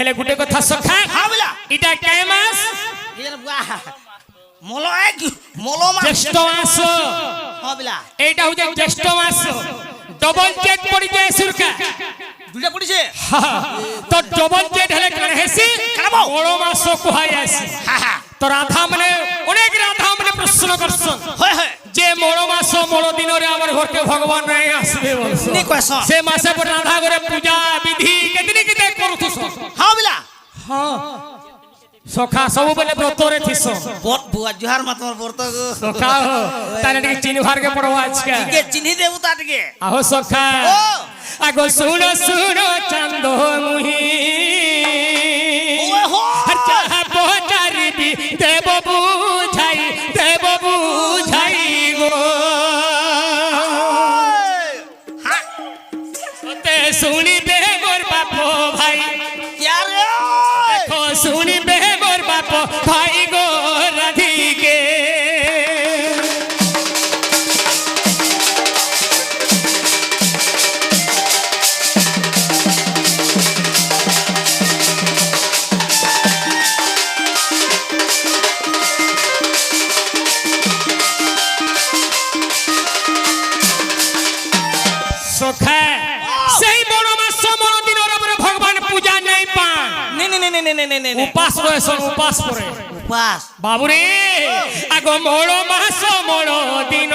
হেলে গুটে কথা সখা হ্যাঁ বলা এটা কায় মাস মলো এক মলো মাস জ্যৈষ্ঠ মাস হ্যাঁ বলা এইটা হচ্ছে জ্যৈষ্ঠ মাস ডবল জেড পড়ি যায় সুরকা দুইটা পড়িছে তো ডবল জেড হলে কানে হেসি কানাবো বড় মাস কুহাই আসি তো রাধা মানে অনেক রাধা মানে প্রশ্ন করছন হয় হয় যে বড় মাস বড় দিনরে আমার ঘরকে ভগবান নাই আসবে বলছ নি কয়ছ সে মাসে পর রাধা করে পূজা বিধি কেতনি কেতে করুছস হ্যাঁ বলা হ্যাঁ সখা সবু বলে ব্রতরে থিস বট বুয়া জুহার মা তোমার বর্ত গো সখা তারে টিকে চিনি ভারকে পড়ো আজকে টিকে চিনি দেবু তা টিকে আহো সখা ও আগো শুনো শুনো চান্দ মুহি ওয়ে হো চাহা পচারিবি দেব বুঝাই গো তে শুনিবে মোর বাপ ভাই ইয়ারে দেখো শুনিবে মোর বাপ ভাই গো রাধিকে সখা সেই বড় মাস বড় দিনের উপরে ভগবান পূজা নাই পান নে নে নে নে নে নে নে উপাস রয়েছেন উপাস করে উপাস বাবুরে আগো বড় মাস বড় দিন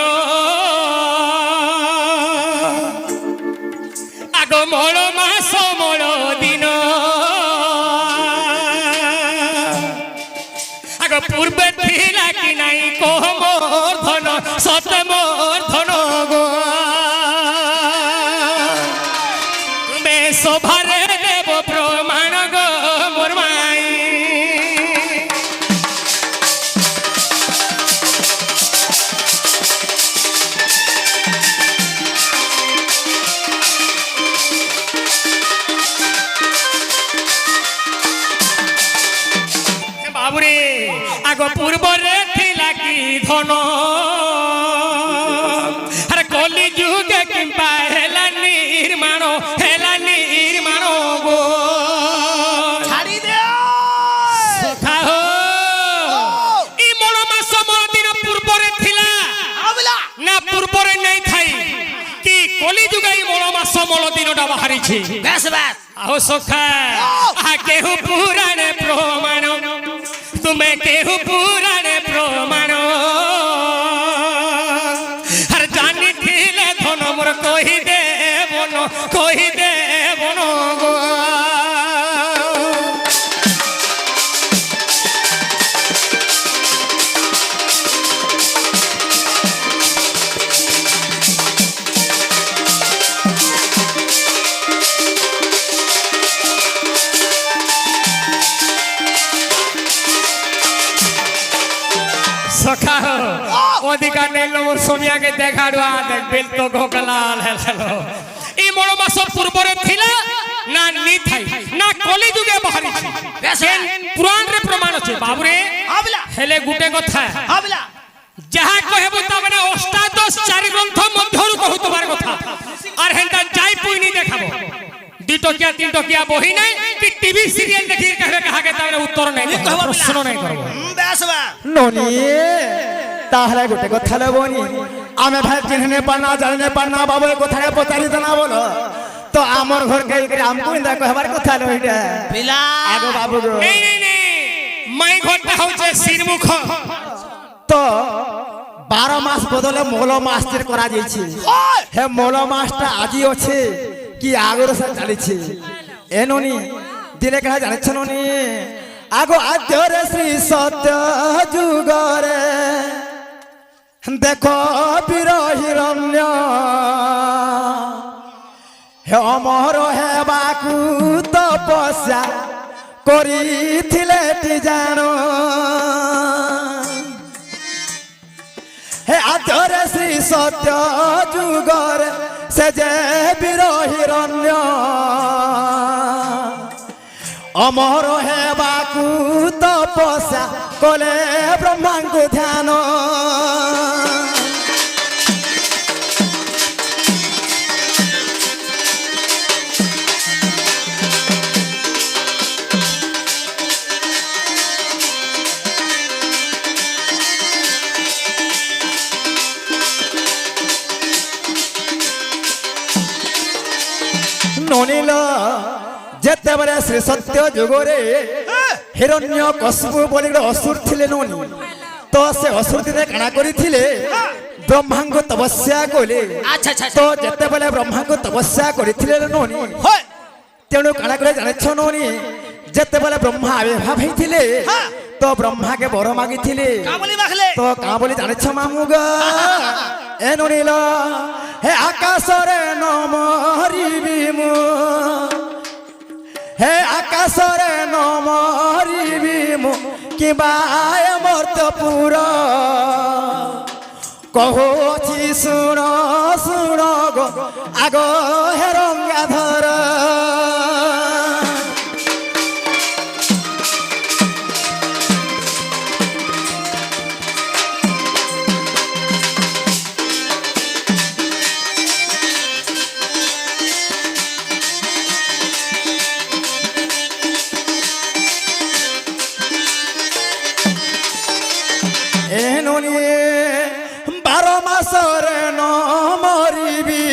আগো বড় মাস বড় দিন আগো পূর্বে থিলা কি নাই কহ মোর ধন সত মোর ধন গো শোভারে দেব প্রমাণ গো মোর মাই বাবুরে আগ পূর্বরে থিলা কি ধন আরে কলি যুগে কিংবা হেলা নির্মাণ গো ছাড়ি দে সখা হো ই বড় মাস বড় দিন পূর্বরে থিলা আবলা না পূর্বরে নাই থাই কি কলি যুগে ই বড় মাস বড় দিনটা বাহারিছে বেশ বেশ আহো সখা কেহু পুরাণে প্রমাণ তুমি কেহু পুরাণে প্রমাণ আর জানি থিলে ধন মোর কহি দেবন গো সখা অধিকার নেই মোর সোমিয়াকে দেখাড়ুয়া দেখবেন তো গোকলাল হেলো এই বড় মাস পূর্বরে থিলা না নি থাই না কলি যুগে বাহারিছে বেশেন পুরাণ রে প্রমাণ আছে বাবুরে আবলা হেলে গুটে কথা আবলা যাহা কহেব তা মানে অষ্টাদশ চারি গ্রন্থ মধ্যরু কহু তোমার কথা আর হেনটা যাই পুইনি দেখাবো দুটকিয়া তিনটকিয়া বহি নাই কি টিভি সিরিয়াল দেখি কহে কাহাকে তার উত্তর নাই প্রশ্ন নাই করব বেশ বেশ ননি তাহলে গোটে কথা লবনি আমি ভাই চিহ্নে পানা জানে পানা বাবু কোথায় পচারি না বলো তো আমার ঘর কে আমকু ইন্দা কহবার কথা লইডা পিলা আগো বাবু গো নেই নেই নেই মাই ঘরটা হচ্ছে শিরমুখ তো 12 মাস বদলে মৌল মাস তীর করা যাইছে হে মৌল মাসটা আজি আছে কি আগর সে চালিছে এ ননি দিনে কেনা জানিছ ননি আগো আদ্যরে শ্রী সত্য যুগরে দেখো বীর হিরণ্য হে অমর হেবাকু তপস্যা করিছিলে টি জানো হে আদ্যরে শ্রী সত্য যুগরে সে যে বীর হিরণ্য অমর হেবাকু তপস্যা কলে ব্রহ্মাঙ্কু ধ্যান ଯେତେବେଳେ ଶ୍ରୀ ସତ୍ୟ ଯୁଗରେ ହିରଣ୍ୟ କଶ୍ୟପ ବୋଲି ଗୋଟେ ଅସୁର ଥିଲେ ନୁନି ତ ସେ ଅସୁର ଦିନେ କାଣା କରିଥିଲେ ବ୍ରହ୍ମାଙ୍କୁ ତପସ୍ୟା କଲେ আচ্ছা আচ্ছা ତ ଯେତେବେଳେ ବ୍ରହ୍ମାଙ୍କୁ ତପସ୍ୟା କରିଥିଲେ ନୁନି হয় ତେଣୁ କାଣା করে ଜାଣିଛ ନୁନି ଯେତେବେଳେ ବ୍ରହ୍ମା ଆବିର୍ଭାବ ହେଇଥିଲେ ତ ବ୍ରହ୍ମାକେ ବର ମାଗିଥିଲେ কাবলি মাখলে তো কা বলি জানিছ মামুগ এ নুনিল হে আকাশরে নমরিবি মু হে আকাশরে নমরিবি মু কিবা মর্তপুর কহছি শুণ শুণ গো আগ হে রঙ্গাধর বারো মাসরে ন মরিবি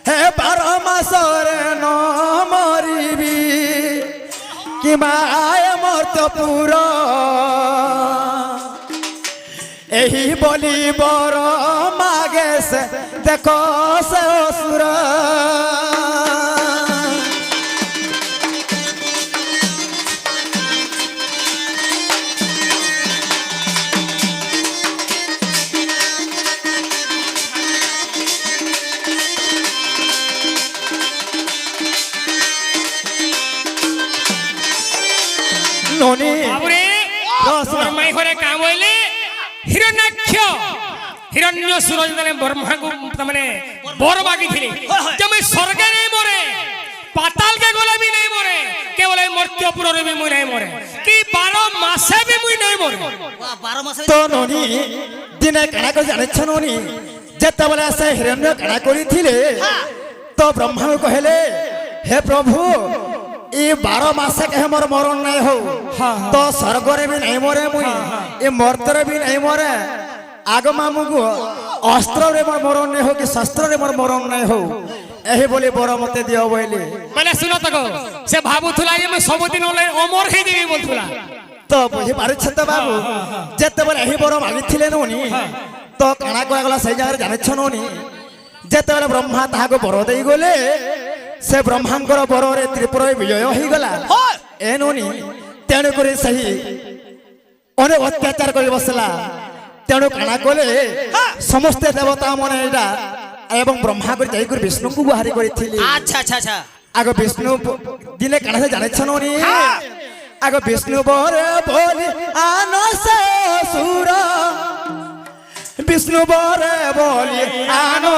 হে বারো মাসরে ন মরিবি কিবা মর্তপুর এই বলি বর মাগে সে দেখ সে অসুর ননি বাবুরে তোর মাই ঘরে কাম হইলে হিরণ্যাক্ষ হিরণ্য সুরজ মানে ব্রহ্মাকে মানে বর মাগিছিলে তুমি স্বর্গে নাই মরে পাতালকে গলে বি নাই মরে কেবল এই মর্ত্যপুরে বি মুই নাই মরে কি 12 মাসে বি মুই নাই মরে 12 মাসে তো ননি দিনে কাଣା করে জানিছ ননি যেତେବେଳେ ସେ ହିରଣ୍ୟ କାଣା କରିଥିଲେ ତ ବ୍ରହ୍ମା କହିଲେ ହେ ପ୍ରଭୁ ଏ 12 ମାସ କେhe ମୋର ମରଣ ନାଇଁ ହଉ ତ ସ୍ୱର୍ଗରେ ବି ନାଇଁ ମରେ ମୁଇ ଏ ମର୍ତ୍ତରେ ବି ନାଇଁ ମରେ ଆଗ ମାମୁକୁ ଅସ୍ତ୍ରରେ ମୋର ମରଣ ନାଇଁ ହଉ କି ଶସ୍ତ୍ରରେ ମୋର ମରଣ ନାଇଁ ହଉ ଏହି ବୋଲି ବର ମତେ ଦିଅ ବୋଇଲେ মানে শুনো তো সে ভাবুথলা যে আমি সবদিন অমর হয়ে যাবি বলতুলা ତ ବୁଝିପାରୁଛ ତ ବାବୁ ଯେତେବେଳେ ଏହି ବର ମାଗିଥିଲେ ନୁନି ତ କାଣା କରାଗଲା ସେଇ ଜାଗାରେ ଜାଣିଛ ନୁନି ଯେତେବେଳେ ବ୍ରହ୍ମା ତାହାକୁ ବର ଦେଇଗଲେ ସେ ବ୍ରହ୍ମାଙ୍କର ବରରେ ତ୍ରିପୁର ବିଜୟ ହେଇଗଲା ଏ ନୁନି ତେଣୁକରି ସେହି ଅନେକ ଅତ୍ୟାଚାର କରି ବସିଲା ତେଣୁ କାଣା କଲେ ସମସ୍ତେ ଦେବତା ମାନେ ଏଇଟା ଏବଂ ବ୍ରହ୍ମା କରି ଯାଇକରି ବିଷ୍ଣୁଙ୍କୁ ଗୁହାରି କରିଥିଲେ আচ্ছা আচ্ছা আচ্ছা আগ বিষ্ণু দিনে কাଣା সে জানিছ ননি আগ বিষ্ণু বরে বলি আনসে সুর বিষ্ণু বরে বলি আনো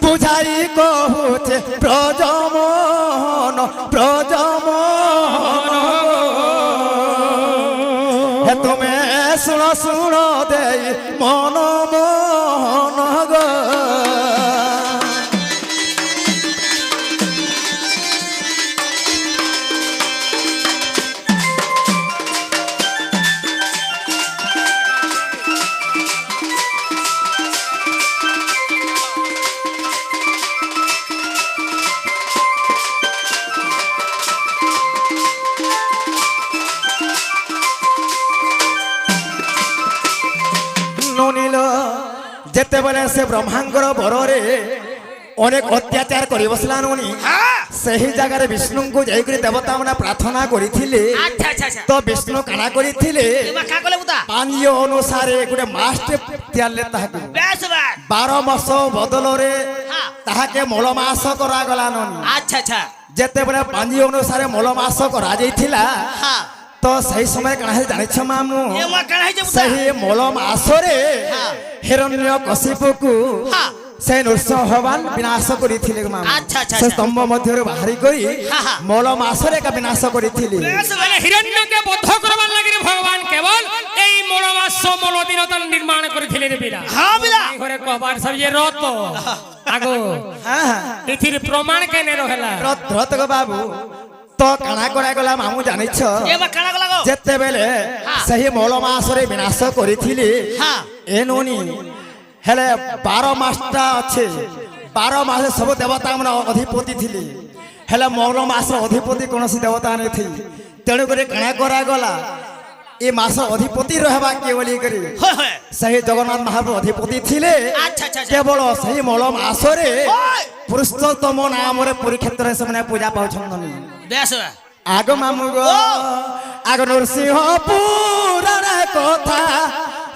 বুঝাই কহুছে ব্রজমোহন ব্রজমোহন হে তুমি শুণ শুণ দেই মন মোহন গো ননিল যেতেবেলে সে ব্রহ্মাঙ্গর বରରେ অনেক অত্যাচার করে বসলা ননি সেই জায়গায় বিষ্ণুଙ୍କୁ যাইকরি দেবতা মানে প্রার্থনা করিଥିଲେ আচ্ছা আচ্ছা আচ্ছা তো বিষ্ণু কানা করিଥିଲେ এবা কা কলে বুতা পানীয় অনুসারে গোটে মাসটে তিয়ারলে তাহাকে বেশ বেশ 12 মাস বদলরে তাহাকে মল মাস করাগলা ননি আচ্ছা আচ্ছা যেতেবেলে পানীয় অনুসারে মল মাস করা যাইছিলা হ্যাঁ তো সেই সময় কানা জানিছ মামু এ মা কানা হইছে বুতা ସେହି ମଲ ମାସରେ ହିରଣ୍ୟ କଶ୍ୟପକୁ ସେ ନୃସିଂହ ଭଗବାନ ବିନାଶ କରିଥିଲେ ଆଚ୍ଛା, ଆଚ୍ଛା, ସେ ଆଚ୍ଛା। ସ୍ତମ୍ଭ ମଧ୍ୟରୁ ବାହାରି କରି ମଲ ମାସରେ ଏକା ବିନାଶ କରିଥିଲେ বেশ মানে হিরণ্যকে বদ্ধ করবার লাগি ভগবান কেবল এই মলমাস মলদিন তার নির্মাণ করেছিলেন বিনা হ্যাঁ বিলা এই ঘরে কবার সব যে রত আগো এথির প্রমাণ কেনে রহেলা ରତକ ବାବୁ ତ କାଣା କରାଗଲା ମାମୁ ଜାଣିଛ এ মা কানা গলা গো ଯେତେବେଳେ ସେହି ମଲ ମାସରେ ବିନାଶ କରିଥିଲେ হ্যাঁ ଏ ନୁନି ହେଲେ 12 ମାସଟା ଅଛି 12 ମାସେ ସବୁ ଦେବତା ମାନେ ଅଧିପତି ଥିଲେ ହେଲେ ମୌନ ମାସ ଅଧିପତି କୌଣସି ଦେବତା ନଥିଲେ ତେଣୁକରି କାଣା କରାଗଲା ଏ ମାସ ଅଧିପତି ରହିବା କିଏ ବୋଲି କରି হয় হয় ସେହି ଜଗନ୍ନାଥ ମହାପ୍ରଭୁ ଅଧିପତି ଥିଲେ আচ্ছা আচ্ছা আচ্ছা କେବଳ ସେହି ମୌଳ ମାସରେ হয় ପୁରୁଷୋତ୍ତମ ନାମରେ ପୁରୀ କ୍ଷେତ୍ରରେ ସେମାନେ ପୂଜା ପାଉଛନ୍ତି বেশ ଆଗ ମାମୁଗ ଆଗ ନୃସିଂହ ପୁରାଣ କଥା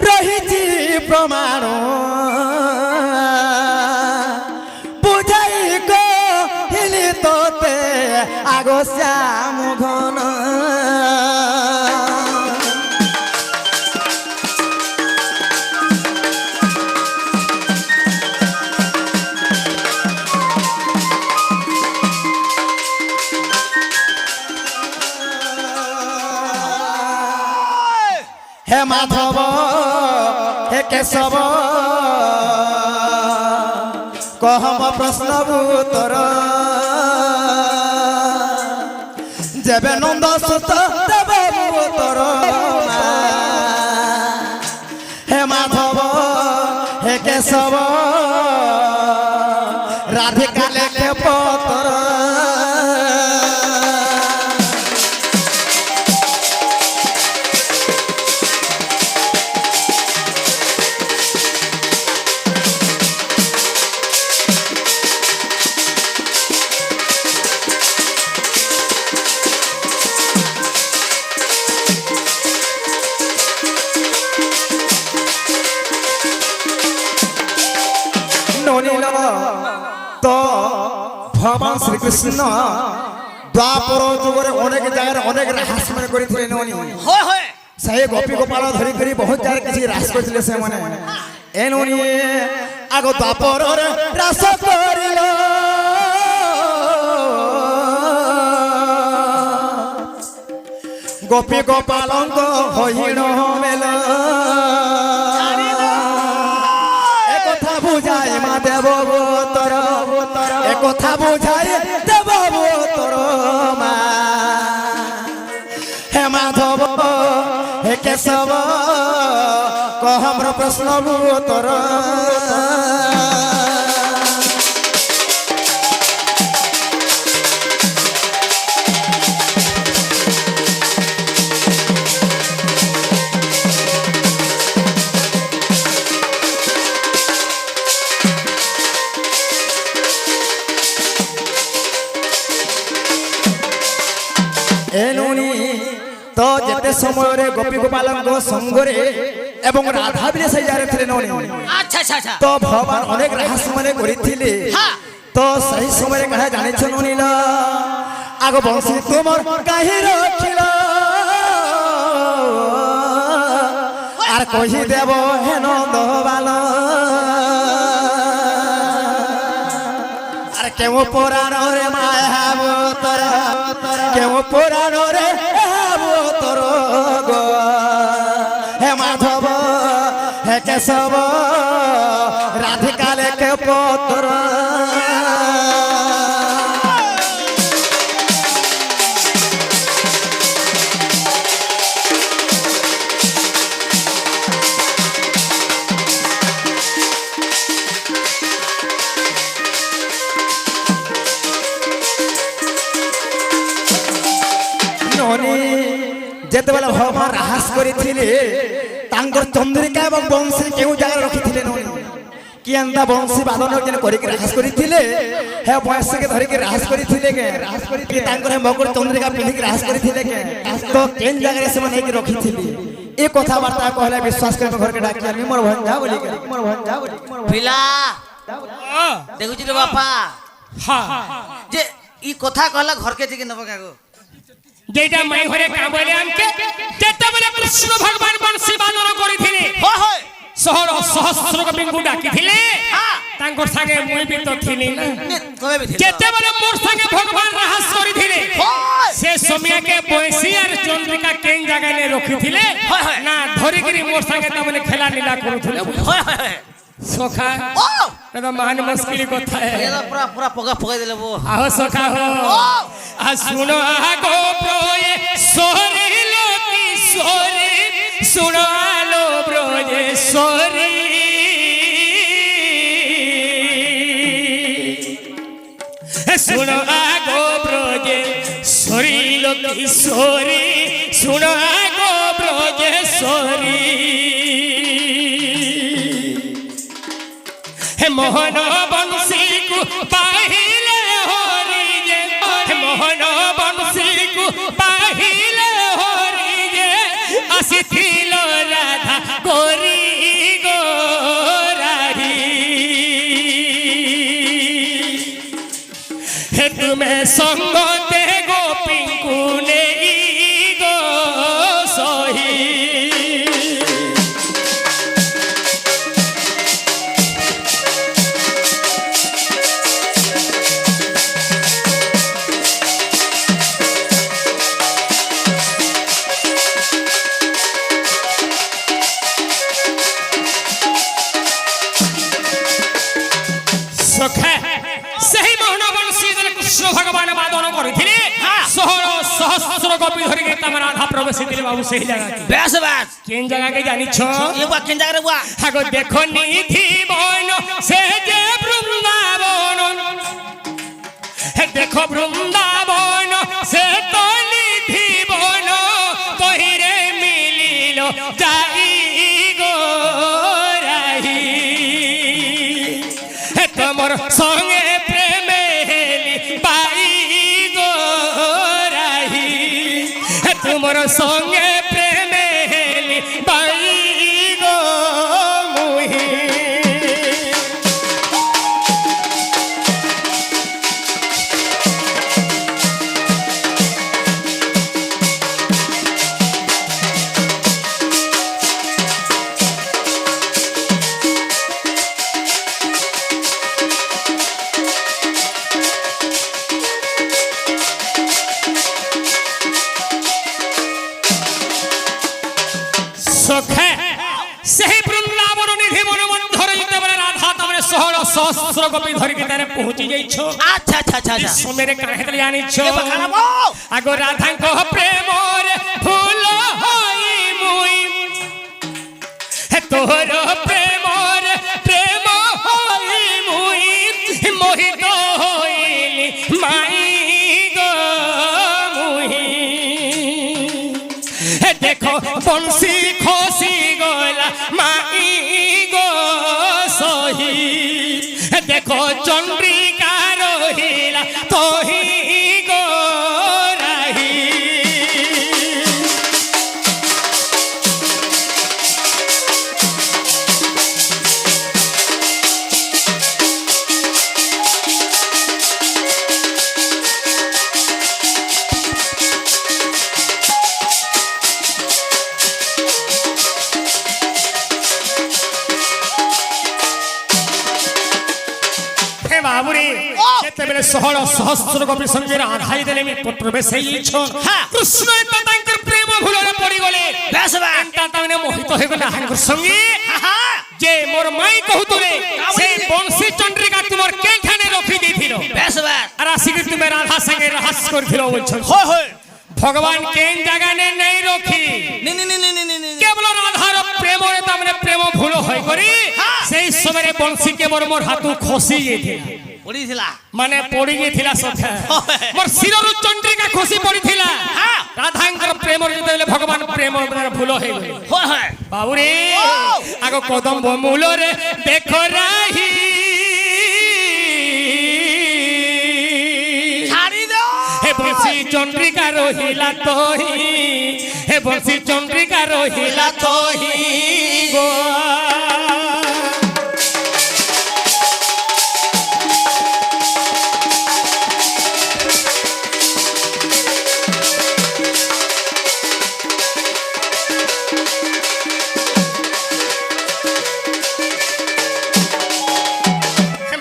ରହିଛି ପ୍ରମାଣ ବୁଝାଇ କହିଲି ତୋତେ ଆଗ ଶ୍ୟାମ ଘନ হে মাধব হে কেশব কহম প্রশ্ন উত্তর যেবে নন্দ সুত দেব উত্তর হে মাধব হে কেশব রাধিকা লেখে পতর তো ভগবান শ্রীকৃষ্ণ দ্বাপর যুগরে অনেক জায়গায় অনেক রাস মানে করেছিলেন ননি হয় হয় সেই গোপী গোপাল ধরি করে বহুত জায়গায় কিছু রাস করেছিল সে মানে এ ননি আগ দ্বাপরে রাস করিল গোপী গোপালঙ্ক হইণ মেল একথা বুঝাই মা দেব তোর একথা বুঝাই দেব তোর মা হে মাধব হে কেশব কহমর প্রশ্ন তোর এনুনি তো যেতে সময়ে গোপী গোপালঙ্ক সঙ্গরে এবং রাধা বি সেই জায়গায় ଥିଲେ ননি আচ্ছা আচ্ছা আচ্ছা তো ভগবান অনেক রাস মানে করিଥିଲେ হ্যাঁ তো সেই সময়ে কাহা জানিছ ননিল আগ বংশী তোমার কাহি রখিল আর কহি দেব হে নন্দবাল আর কেউ পুরাণ রে মায়াব তোর কেউ পুরাণ রে তোর গো হে মাধব হে কেশব রাধিকা লেখে পত্র যেতবেলে ভগবান রাহাস করেছিলে তাঙ্কর চন্দ্রিকা এবং বংশী কেউ জায়গায় রখিଥିଲେ ননি কি এন্তা বংশী বাদন যেন করিকি রাহাস করিছিলে হে বয়সকে ধরিকি রাহাস করিছিলে কে রাহাস করিকি তাঙ্কর মকর চন্দ্রিকা পিঁধিকি রাহাস করিছিলে কে তো কেন জায়গায় সেমানে নেকি রখিছিলে এ কথাবার্তা কহলে বিশ্বাস করে ঘরকে ডাকি আমি মোর ভঞ্জা বলি পিলা দেখুছি রে বাপা হ্যাঁ যে ই কথা কহলা ঘরকে থেকে নেব কাগো যেটা মাই ঘরে কাবলে আমকে যেতবেলে কৃষ্ণ ভগবান বংশী বাদন করিଥିଲେ হয় হয় সহর সহস্র কবিଙ୍କୁ ডাকিଥିଲେ হ্যাঁ তাঙ্কর সাথে মুই বি তো থিলি না কবে বি যেতবেলে মোর সাথে ভগবান রাহাস করিଥିଲେ হয় সে সময়কে বংশী আর চন্দ্রিকা কেন জায়গায় রখিଥିଲେ হয়, হয়। না ধরিকিরি মোর সাথে তাহলে খেলা লীলা করুଥିଲେ হয় হয় হয় সখা ও এটা মহান মুশকিল কথা এলা পুরা পুরা পগা পগাই দিলে বো আহ সখা হো আ শুনো আগো প্রয়ে সরে লোকি সরে শুনো আলো ব্রজে সরে শুনো আগো ব্রজে সরিল কিশোরী শুনো আগো ব্রজে সরি হে মোহন বংশীকু পাহিলে হরি যে হে মোহন বংশীকু পাহিলে হরি যে আসিছিল রাধা গরি গোরাহি হে তুমি সঙ্গতে গোপীଙ୍କୁ নেই গো সহি সেই মোহন বংশী কৃষ্ণ ভগবান বাদন করেছিলেন ষোহল সহস্র গোপী ধরে তাম রাধা প্রবেশিলে বাবু সেই জায়গা বেশ বেশ কেন জায়গাকে জানিছ কেন জায়গায় বুয়া আগো দেখো নিধি বন সে যে বৃন্দাবন দেখো বৃন্দাবন সে তো নিধি বন তহিরে মিলিল যাই গো রাহি তোমার সঙ্গে প্রেমে হেলি পাই গো রাহি তোমার সঙ্গে প্রেমে হেলি পাই গো মুহি সেই বৃন্দাবন নিধি বন মধ্যরে যেতেবেলে রাধা তামরে ষোহল সহস্র গোপী ধরিকি তারে পৌঁছি যাইছ আচ্ছা আচ্ছা আচ্ছা আচ্ছা সমୟରେ কাহিলে জানিছ খারাপ আগো রাধাଙ୍କ প্রেমরে ফুল হই মুই তোর প্রেমরে প্রেম হই মুই মোহিত হইলি মাই গো মুহি দেখো বংশী খসি গলা মাই গো সহি দেখো চন্দ্রিকা রহিলা তোহি গো রাহি বাবুরে যেতেবেলে ষোহল সহস্র গোপী সঙ্গে রাধাই দেলে প্রবেশ হয়েছ কৃষ্ণ তাঙ্কর প্রেম ভুলরে পড়ি গলে বেশ বেশ তামনে মোহিত হয়ে গলে হাঙ্কর সঙ্গে যে মোর মাই কহুতলে সেই বংশী চন্দ্রিকা তোমার কেখানে রখি দিছিল বেশ বেশ আর আসিকি তুমি রাধা সঙ্গে রহস্য করেছিল বলছ হয় হয় ভগবান কেন জাগানে নেই রখি নি নি নি নি নি নি কেবল রাধার প্রেমরে তামনে প্রেম ভুল হই করি সেই সময়ে বংশী কেবল মোর হাতু খসি গেছিল পড়িছিলা মানে পড়ি গেছিলা সখা মোর শিররু চন্দ্রিকা খসি পড়িছিলা রাধাঙ্কর প্রেমরে যেতেবেলে ভগবান প্রেম ভুল হই গলি হয় হয় বাবুরে আগো কদম্ব মূলরে দেখো রাহি ছাড়ি দাও হে বংশী চন্দ্রিকা রহিলা তোহি হে বংশী চন্দ্রিকা রহিলা তোহি গো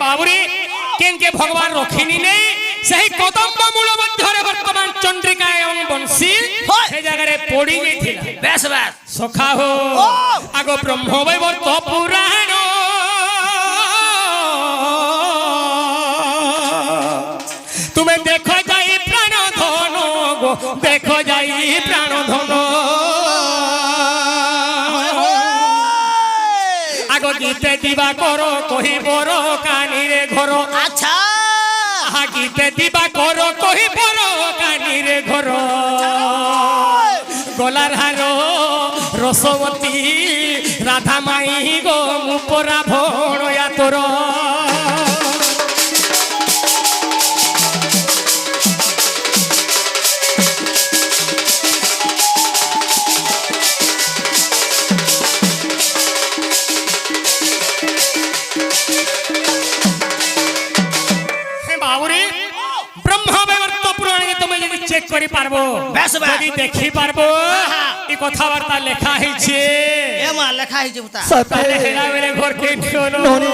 বাবুরে কেনকে ভগবান রখিনি নেই সেই কদম্ব মূল মধ্যরে বর্তমান চন্দ্রিকা এবং বংশী সেই জায়গায় পড়ি গেছিল বেশ বেশ সখা হো আগো ব্রহ্মবৈবর্ত পুরাণ তুমি দেখো যাই প্রাণ ধন গো দেখো যাই প্রাণ ধন আগো গীতে দিবা করো কহিবর কানিরে ঘর আচ্ছা হাগিতে দিবা কর কহি পর কানিরে ঘর গলার হার রসবতী রাধা মাই গো মুপরা ভণয়া তোর চেক করি পারবো বেশ, বেশ। যদি দেখি পারবো এই কথাবার্তা লেখা হয়েছে এ মা লেখা হয়েছে বুতা তাহলে হেলা বেলে ঘর কে নিওনো ননি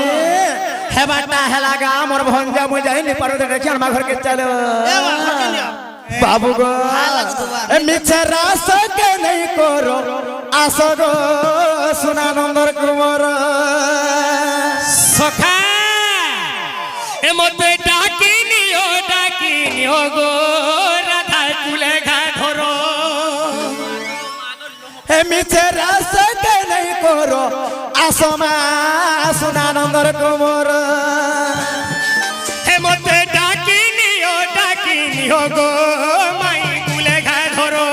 হেবাটা হেলাগা মোর ভঞ্জা মুই যাইনি পারো দেখি আমার ঘরকে চলো এ মা ঘরকে নিও বাবু গো ভাল লাগতো বা। এ মিছে রাসকে নাই করো আস গো সোনানন্দর কুমার সখা এ মতে ডাকি নিও গো রাধা কুলে ঘা ধরো হে মিছে রাসকে নাই করো আসমা সোনানন্দর কুমার হে মতে ডাকি নিও গো মাই কুলে ঘা ধরো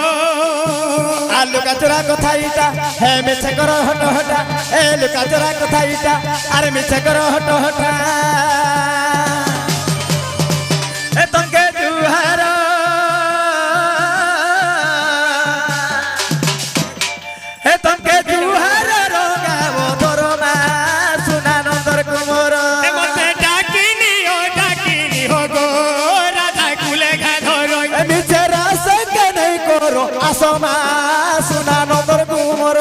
আর লুকা চোরা কথা ইটা হে মিছে করো হট হটা এ লুকা চোরা কথা ইটা আর মিছে করো হট হটা এ তঙ্কে জুহার এ তঙ্কে জুহার রঙাব দরমা সোনানন্দর কুমার হে মতে ডাকি নিও গো রাধা কুলে ঘা ধরো এ মিছে রাসকে নাই করো আসমা সোনানন্দর কুমার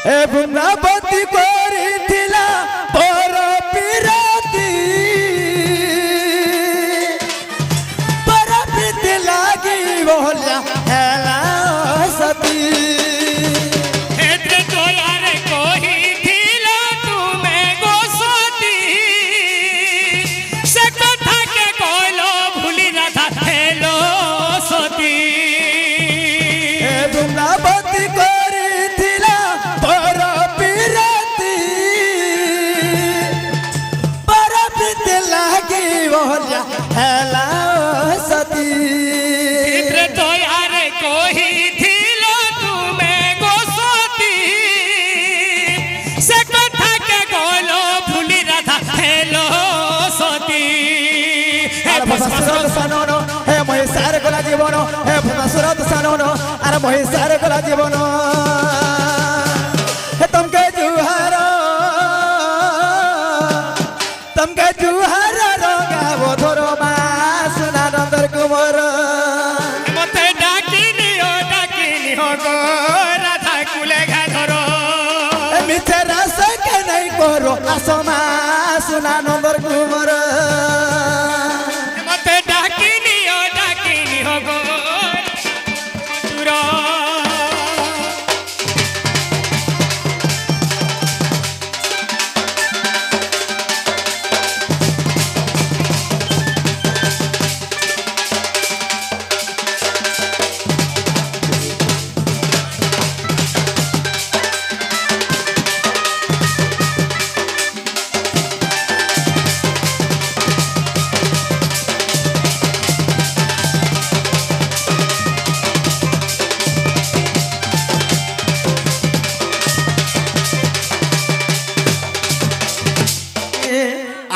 এ বৃন্দাবতী করিছিলা পর পিরাতি পর প্রীতি লাগি বলিয়া হেলা সতী হেতে তোলারে কহিছিল তুমি গো সতী সে কথাকে কইল ভুলি রাধা হেলো সতী এ বৃন্দাবতী করিছিলা পর পিরাতি পর প্রীতি লাগি বলিয়া হেলা সতী হেতে তোলারে কহিছিল তুমি গো সতী সে কথাকে কইল ভুলি রাধা হেলো সতী আর ভস্মাসুরত সানন হে মহিষার গলা জীবন হে ভস্মাসুরত সানন আর মহিষার গলা জীবন হে তমকে জুহার রঙাব ধরমা সোনানন্দর কুমার মতে ডাকি নিও গো রাধা কুলে ঘা ধরো মিছে রাসকে নাই করো আসমা সোনানন্দর কুমার মতে ডাকি নিও গো মধুরা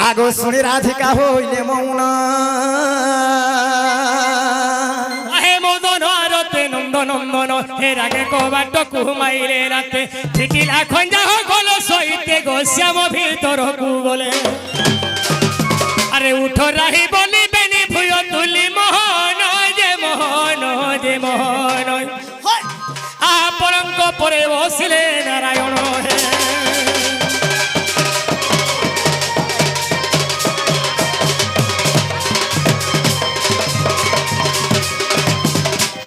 আগো শুনি রাধিকা হইলে মৌন আহে মদন আরতে নন্দন হে রাগে কবাট কুমাইলে রাতে ঠিকিলা খঞ্জা গল সইতে গো শ্যাম ভিতর কু বলে আরে আরে উঠো রাহি বলিবেনি ভুয় তুলি মোহন যে মোহন যে মোহন হয় আপরঙ্ক পরে বসিলে নারায়ণ